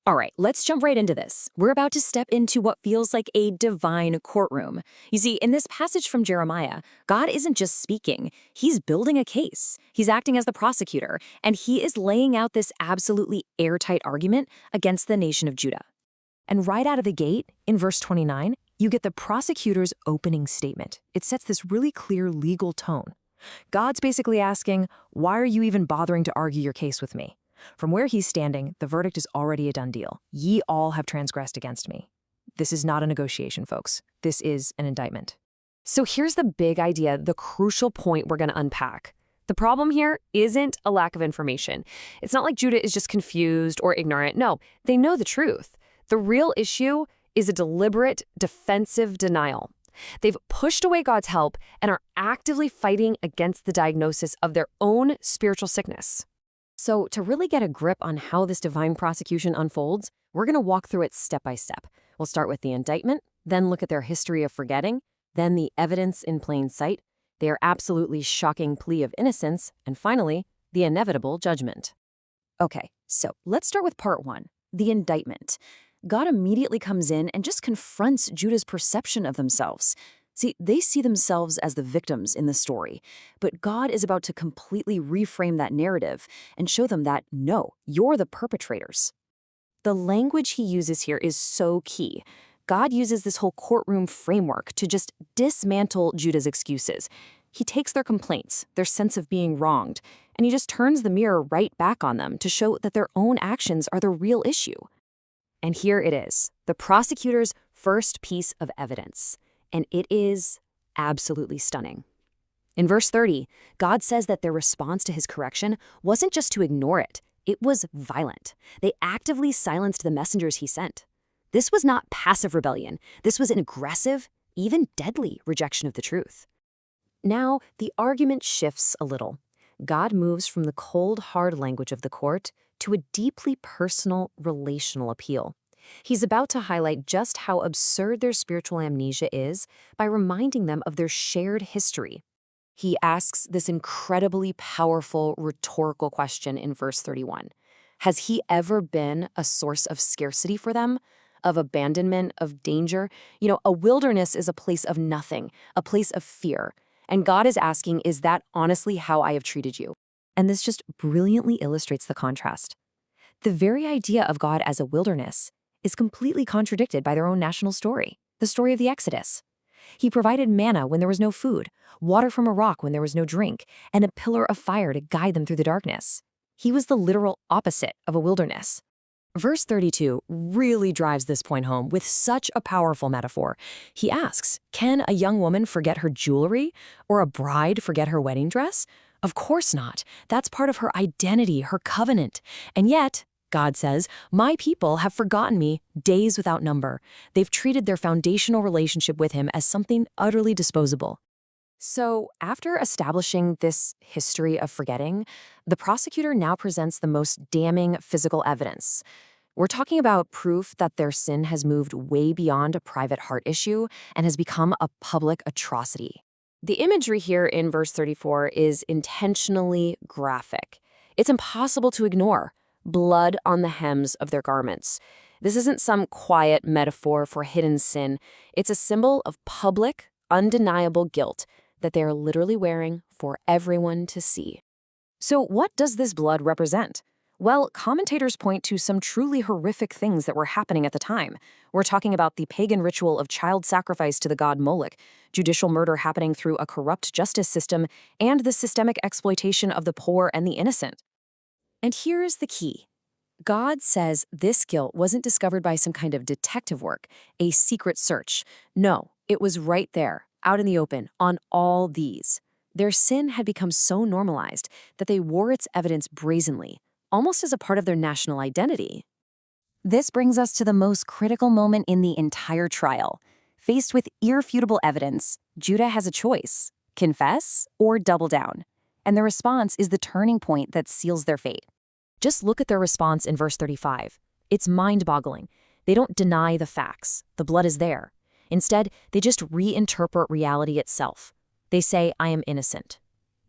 All right, let's jump right into this. We're about to step into what feels like a divine courtroom. You see, in this passage from Jeremiah, God isn't just speaking, he's building a case. He's acting as the prosecutor, and he is laying out this absolutely airtight argument against the nation of Judah. And right out of the gate, in verse 29, you get the prosecutor's opening statement. It sets this really clear legal tone. God's basically asking, why are you even bothering to argue your case with me? From where he's standing, the verdict is already a done deal. Ye all have transgressed against me. This is not a negotiation, folks. This is an indictment. So here's the big idea, the crucial point we're going to unpack. The problem here isn't a lack of information. It's not like Judah is just confused or ignorant. No, they know the truth. The real issue is a deliberate, defensive denial. They've pushed away God's help and are actively fighting against the diagnosis of their own spiritual sickness. So to really get a grip on how this divine prosecution unfolds, we're going to walk through it step by step. We'll start with the indictment, then look at their history of forgetting, then the evidence in plain sight, their absolutely shocking plea of innocence, and finally, the inevitable judgment. Okay, so let's start with part one, the indictment. God immediately comes in and just confronts Judah's perception of themselves. See, they see themselves as the victims in the story, but God is about to completely reframe that narrative and show them that, no, you're the perpetrators. The language he uses here is so key. God uses this whole courtroom framework to just dismantle Judah's excuses. He takes their complaints, their sense of being wronged, and he just turns the mirror right back on them to show that their own actions are the real issue. And here it is, the prosecutor's first piece of evidence. And it is absolutely stunning. In verse 30, God says that their response to his correction wasn't just to ignore it, it was violent. They actively silenced the messengers he sent. This was not passive rebellion. This was an aggressive, even deadly rejection of the truth. Now, the argument shifts a little. God moves from the cold, hard language of the court to a deeply personal, relational appeal. He's about to highlight just how absurd their spiritual amnesia is by reminding them of their shared history. He asks this incredibly powerful rhetorical question in verse 31. Has he ever been a source of scarcity for them, of abandonment, of danger? You know, a wilderness is a place of nothing, a place of fear. And God is asking, is that honestly how I have treated you? And this just brilliantly illustrates the contrast. The very idea of God as a wilderness is completely contradicted by their own national story, the story of the Exodus. He provided manna when there was no food, water from a rock when there was no drink, and a pillar of fire to guide them through the darkness. He was the literal opposite of a wilderness. Verse 32 really drives this point home with such a powerful metaphor. He asks, can a young woman forget her jewelry or a bride forget her wedding dress? Of course not. That's part of her identity, her covenant. And yet, God says, my people have forgotten me days without number. They've treated their foundational relationship with him as something utterly disposable. So after establishing this history of forgetting, the prosecutor now presents the most damning physical evidence. We're talking about proof that their sin has moved way beyond a private heart issue and has become a public atrocity. The imagery here in verse 34 is intentionally graphic. It's impossible to ignore. Blood on the hems of their garments. This isn't some quiet metaphor for hidden sin. It's a symbol of public, undeniable guilt that they are literally wearing for everyone to see. So what does this blood represent? Well, commentators point to some truly horrific things that were happening at the time. We're talking about the pagan ritual of child sacrifice to the god Moloch, judicial murder happening through a corrupt justice system, and the systemic exploitation of the poor and the innocent. And here is the key. God says this guilt wasn't discovered by some kind of detective work, a secret search. No, it was right there, out in the open, on all these. Their sin had become so normalized that they wore its evidence brazenly, almost as a part of their national identity. This brings us to the most critical moment in the entire trial. Faced with irrefutable evidence, Judah has a choice: confess or double down. And the response is the turning point that seals their fate. Just look at their response in verse 35. It's mind-boggling. They don't deny the facts. The blood is there. Instead, they just reinterpret reality itself. They say, I am innocent.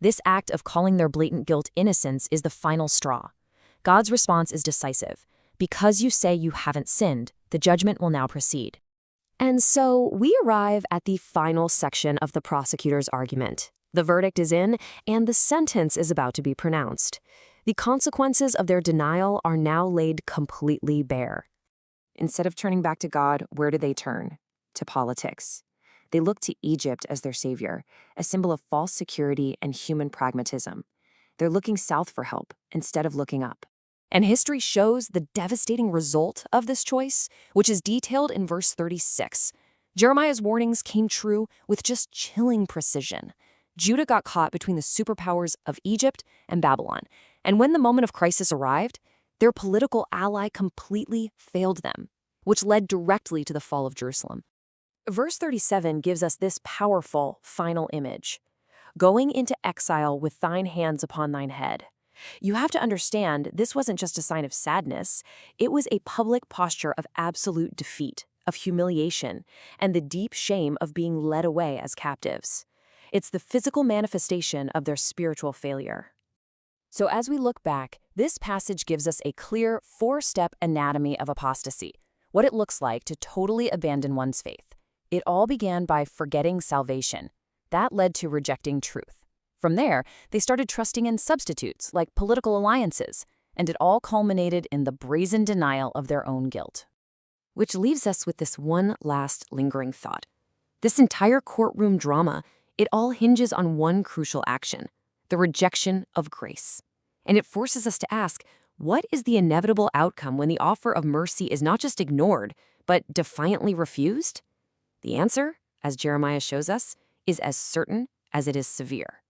This act of calling their blatant guilt innocence is the final straw. God's response is decisive. Because you say you haven't sinned, the judgment will now proceed. And so we arrive at the final section of the prosecutor's argument. The verdict is in, and the sentence is about to be pronounced. The consequences of their denial are now laid completely bare. Instead of turning back to God, where do they turn? To politics. They look to Egypt as their savior, a symbol of false security and human pragmatism. They're looking south for help instead of looking up. And history shows the devastating result of this choice, which is detailed in verse 36. Jeremiah's warnings came true with just chilling precision. Judah got caught between the superpowers of Egypt and Babylon, and when the moment of crisis arrived, their political ally completely failed them, which led directly to the fall of Jerusalem. Verse 37 gives us this powerful final image. Going into exile with thine hands upon thine head. You have to understand, this wasn't just a sign of sadness. It was a public posture of absolute defeat, of humiliation, and the deep shame of being led away as captives. It's the physical manifestation of their spiritual failure. So as we look back, this passage gives us a clear 4-step anatomy of apostasy, what it looks like to totally abandon one's faith. It all began by forgetting salvation. That led to rejecting truth. From there, they started trusting in substitutes like political alliances, and it all culminated in the brazen denial of their own guilt. Which leaves us with this one last lingering thought. This entire courtroom drama, it all hinges on one crucial action, the rejection of grace. And it forces us to ask, what is the inevitable outcome when the offer of mercy is not just ignored, but defiantly refused? The answer, as Jeremiah shows us, is as certain as it is severe.